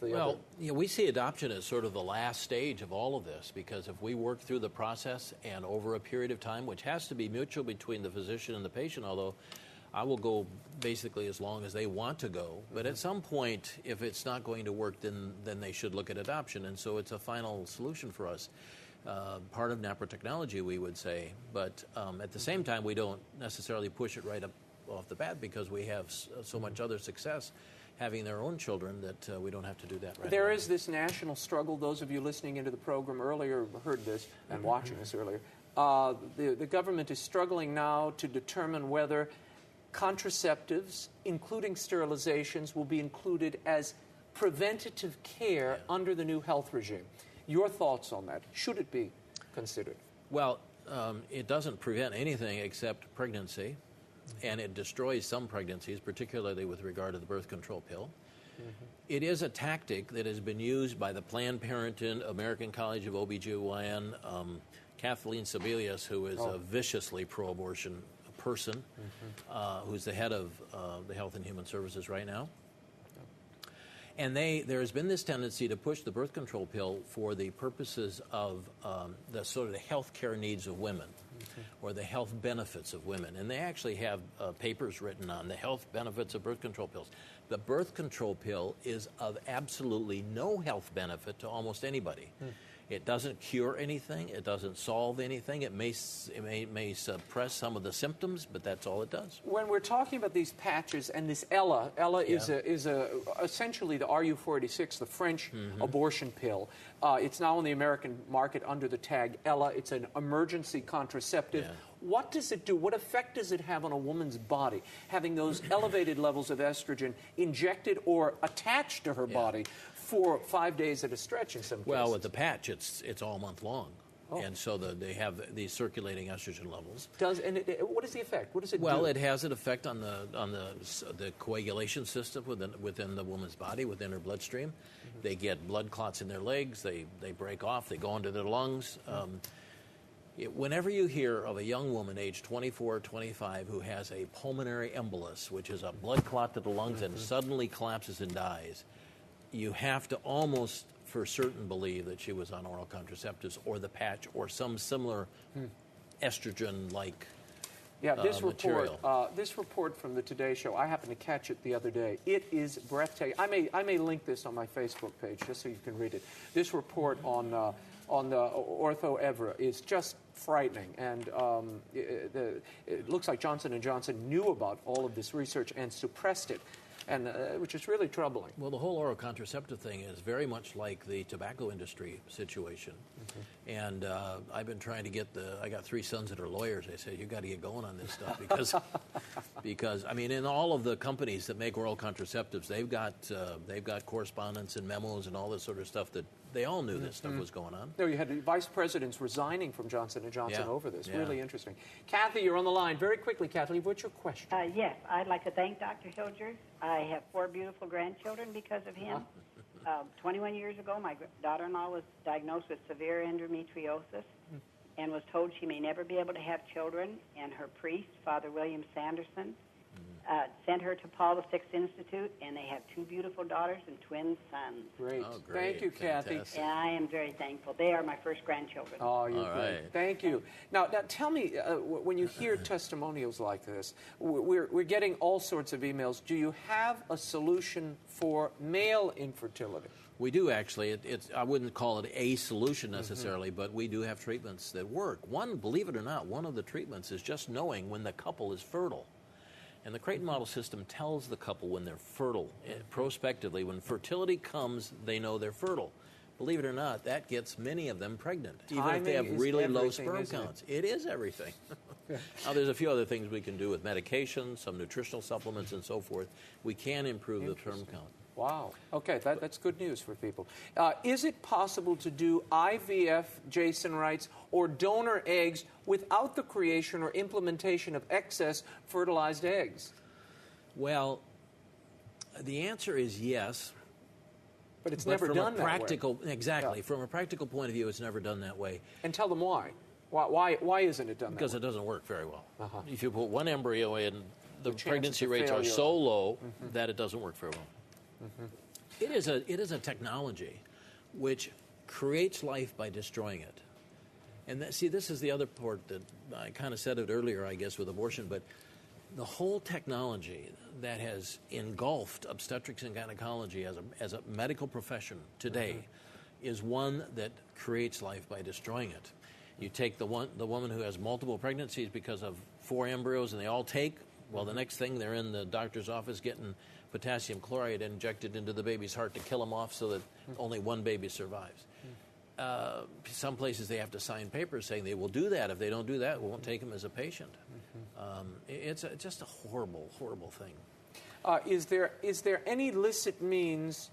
Well, we see adoption as sort of the last stage of all of this, because if we work through the process and over a period of time, which has to be mutual between the physician and the patient, although I will go basically as long as they want to go. But at some point, if it's not going to work, then they should look at adoption. And so it's a final solution for us. Part of NAPRA technology, we would say. But at the same time, we don't necessarily push it right up off the bat, because we have so much other success having their own children that we don't have to do that right There away. is this national struggle. Those of you listening into the program earlier heard this and watching us earlier. The government is struggling now to determine whether contraceptives, including sterilizations, will be included as preventative care under the new health regime. Your thoughts on that? Should it be considered? Well, it doesn't prevent anything except pregnancy, and it destroys some pregnancies, particularly with regard to the birth control pill. It is a tactic that has been used by the Planned Parenthood, American College of OBGYN, Kathleen Sebelius, who is a viciously pro-abortion person, who's the head of the Health and Human Services right now. And there has been this tendency to push the birth control pill for the purposes of the sort of the health care needs of women, or the health benefits of women. And they actually have papers written on the health benefits of birth control pills. The birth control pill is of absolutely no health benefit to almost anybody. It doesn't cure anything. It doesn't solve anything. It may suppress some of the symptoms, but that's all it does. When we're talking about these patches and this Ella is essentially the RU486, the French abortion pill. It's now on the American market under the tag Ella. It's an emergency contraceptive. Yeah. What does it do? What effect does it have on a woman's body, having those elevated levels of estrogen injected or attached to her body for 5 days at a stretch in some cases? Well, with the patch, it's all month long. And so they have these circulating estrogen levels. What is the effect? What does it do? Well, it has an effect on the coagulation system within the woman's body, within her bloodstream. They get blood clots in their legs. They break off. They go into their lungs. Whenever you hear of a young woman aged 24, 25 who has a pulmonary embolus, which is a blood clot to the lungs and suddenly collapses and dies, you have to almost for certain believe that she was on oral contraceptives or the patch or some similar estrogen-like material. This report from the Today Show, I happened to catch it the other day. It is breathtaking. I may link this on my Facebook page just so you can read it. This report on the Ortho Evra is just frightening, and it looks like Johnson & Johnson knew about all of this research and suppressed it, and which is really troubling. Well, the whole oral contraceptive thing is very much like the tobacco industry situation. And I've been trying to I got 3 sons that are lawyers. They said, you got to get going on this stuff because I mean, in all of the companies that make oral contraceptives, they've got correspondence and memos and all this sort of stuff that they all knew this stuff was going on. No, you had vice presidents resigning from Johnson & Johnson over this. Yeah. Really interesting. Kathy, you're on the line. Very quickly, Kathy, what's your question? Yes, I'd like to thank Dr. Hilgers. I have 4 beautiful grandchildren because of him. 21 years ago, my daughter-in-law was diagnosed with severe endometriosis and was told she may never be able to have children, and her priest, Father William Sanderson, sent her to Paul VI Institute, and they have 2 beautiful daughters and twin sons. Great. Oh, great. Thank you, Kathy. And I am very thankful. They are my first grandchildren. Oh, you're All great. right. Thank you. Now tell me, when you hear testimonials like this, we're getting all sorts of emails. Do you have a solution for male infertility? We do, actually. I wouldn't call it a solution necessarily, but we do have treatments that work. Believe it or not, one of the treatments is just knowing when the couple is fertile. And the Creighton model system tells the couple when they're fertile, prospectively. When fertility comes, they know they're fertile. Believe it or not, that gets many of them pregnant, even if they have really low sperm counts. It is everything. Now, there's a few other things we can do with medication, some nutritional supplements, and so forth. We can improve the sperm count. Wow. Okay, that's good news for people. Is it possible to do IVF, Jason writes, or donor eggs without the creation or implementation of excess fertilized eggs? Well, the answer is yes. But it's never done that way. Exactly. Yeah. From a practical point of view, it's never done that way. And tell them why. Why isn't it done that way? Because it doesn't work very well. If you put one embryo in, the pregnancy rates are so low that it doesn't work very well. It is a technology which creates life by destroying it. And this is the other part that I kind of said it earlier, I guess, with abortion, but the whole technology that has engulfed obstetrics and gynecology as a medical profession today is one that creates life by destroying it. You take the woman who has multiple pregnancies because of 4 embryos and they all take, well, the next thing they're in the doctor's office getting potassium chloride injected into the baby's heart to kill them off so that only one baby survives. Some places they have to sign papers saying they will do that. If they don't do that, we won't take them as a patient. It's just a horrible, horrible thing. Is there any licit means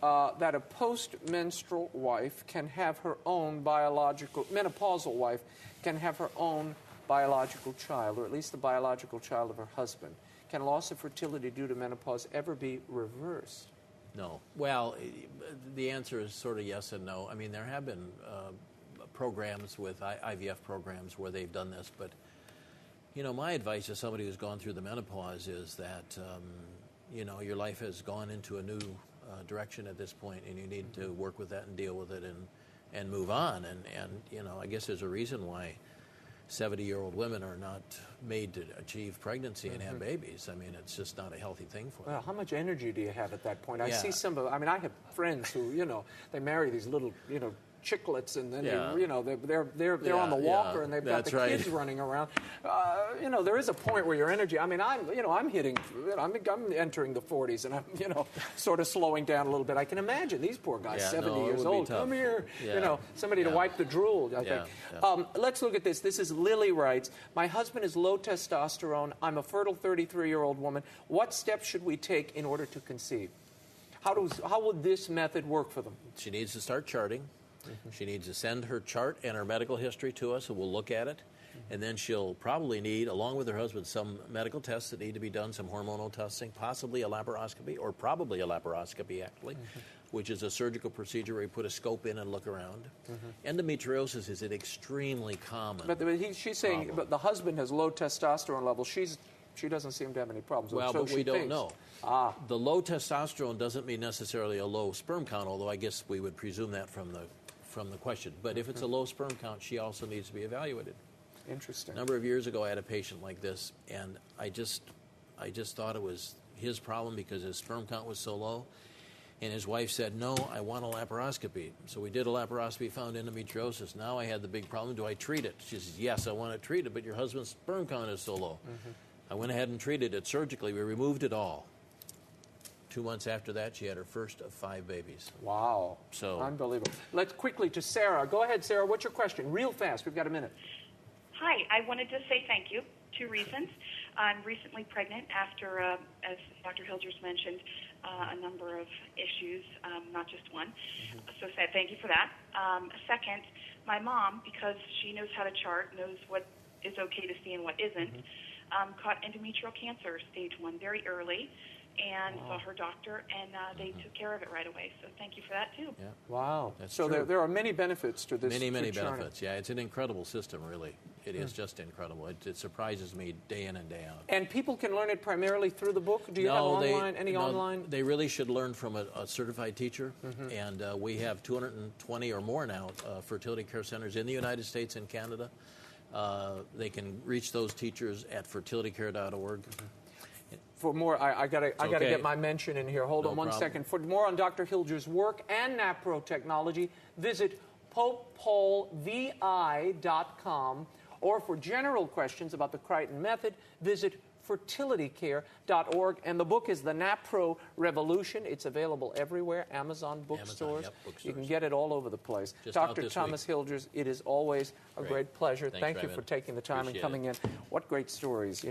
that a post-menstrual wife can have her own menopausal wife can have her own biological child, or at least the biological child of her husband? Can loss of fertility due to menopause ever be reversed? No. Well, the answer is sort of yes and no. I mean, there have been programs with IVF programs where they've done this, but, my advice to somebody who's gone through the menopause is that, your life has gone into a new direction at this point, and you need to work with that and deal with it and move on. And I guess there's a reason why 70-year-old women are not made to achieve pregnancy and have babies. I mean, it's just not a healthy thing for them. Well, how much energy do you have at that point? I see I have friends who, they marry these little, chicklets, and then they're on the walker and they've got the kids running around. There is a point where your energy. I mean, I'm entering the 40s, and I'm sort of slowing down a little bit. I can imagine these poor guys, 70 years old. Come here, somebody to wipe the drool. I think. Let's look at this. This is Lily writes. My husband is low testosterone. I'm a fertile 33-year-old woman. What steps should we take in order to conceive? How would this method work for them? She needs to start charting. She needs to send her chart and her medical history to us, and we'll look at it. And then she'll probably need, along with her husband, some medical tests that need to be done, some hormonal testing, possibly a laparoscopy, or probably a laparoscopy, actually, which is a surgical procedure where you put a scope in and look around. Endometriosis is an extremely common she's saying but the husband has low testosterone levels. She doesn't seem to have any problems. Well, but we don't know. The low testosterone doesn't mean necessarily a low sperm count, although I guess we would presume that from the question. But if it's a low sperm count, she also needs to be evaluated. Interesting. A number of years ago, I had a patient like this, and I just thought it was his problem because his sperm count was so low. And his wife said, no, I want a laparoscopy. So we did a laparoscopy, found endometriosis. Now I had the big problem. Do I treat it? She says, yes, I want to treat it, but your husband's sperm count is so low. I went ahead and treated it surgically. We removed it all. 2 months after that, she had her first of 5 babies. Wow. So unbelievable. Let's quickly to Sarah. Go ahead, Sarah. What's your question? Real fast. We've got a minute. Hi. I wanted to say thank you. 2 reasons. I'm recently pregnant after, as Dr. Hilgers mentioned, a number of issues, not just one. So thank you for that. Second, my mom, because she knows how to chart, knows what is okay to see and what isn't, caught endometrial cancer, stage 1, very early, and saw her doctor, and they took care of it right away. So thank you for that, too. Yeah. Wow. That's so true. There are many benefits to this. Many benefits. Yeah, it's an incredible system, really. It is just incredible. It surprises me day in and day out. And people can learn it primarily through the book? Do you have online, online? They really should learn from a certified teacher. And we have 220 or more now fertility care centers in the United States and Canada. They can reach those teachers at fertilitycare.org. For more, I gotta get my mention in here. Hold on one second. For more on Dr. Hilgers' work and NAPRO technology, visit popepolvi.com, or for general questions about the Crichton method, visit fertilitycare.org. And the book is The NAPRO Revolution. It's available everywhere, Amazon bookstores. You can get it all over the place. Dr. Thomas Hilgers, it is always a great pleasure. Thank you for taking the time and coming in. What great stories.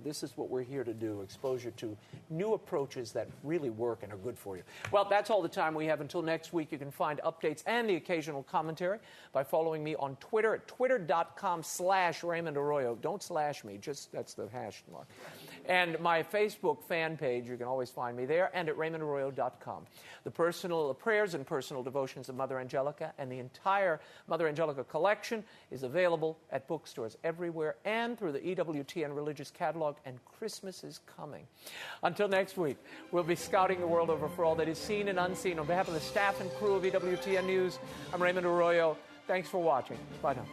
This is what we're here to do, expose you to new approaches that really work and are good for you. Well, that's all the time we have. Until next week, you can find updates and the occasional commentary by following me on Twitter at twitter.com/Raymond Arroyo. Don't slash me, just that's the hashtag. question mark. And my Facebook fan page, you can always find me there, and at RaymondArroyo.com. The personal prayers and personal devotions of Mother Angelica and the entire Mother Angelica collection is available at bookstores everywhere and through the EWTN Religious Catalog, and Christmas is coming. Until next week, we'll be scouting the world over for all that is seen and unseen. On behalf of the staff and crew of EWTN News, I'm Raymond Arroyo. Thanks for watching. Bye now.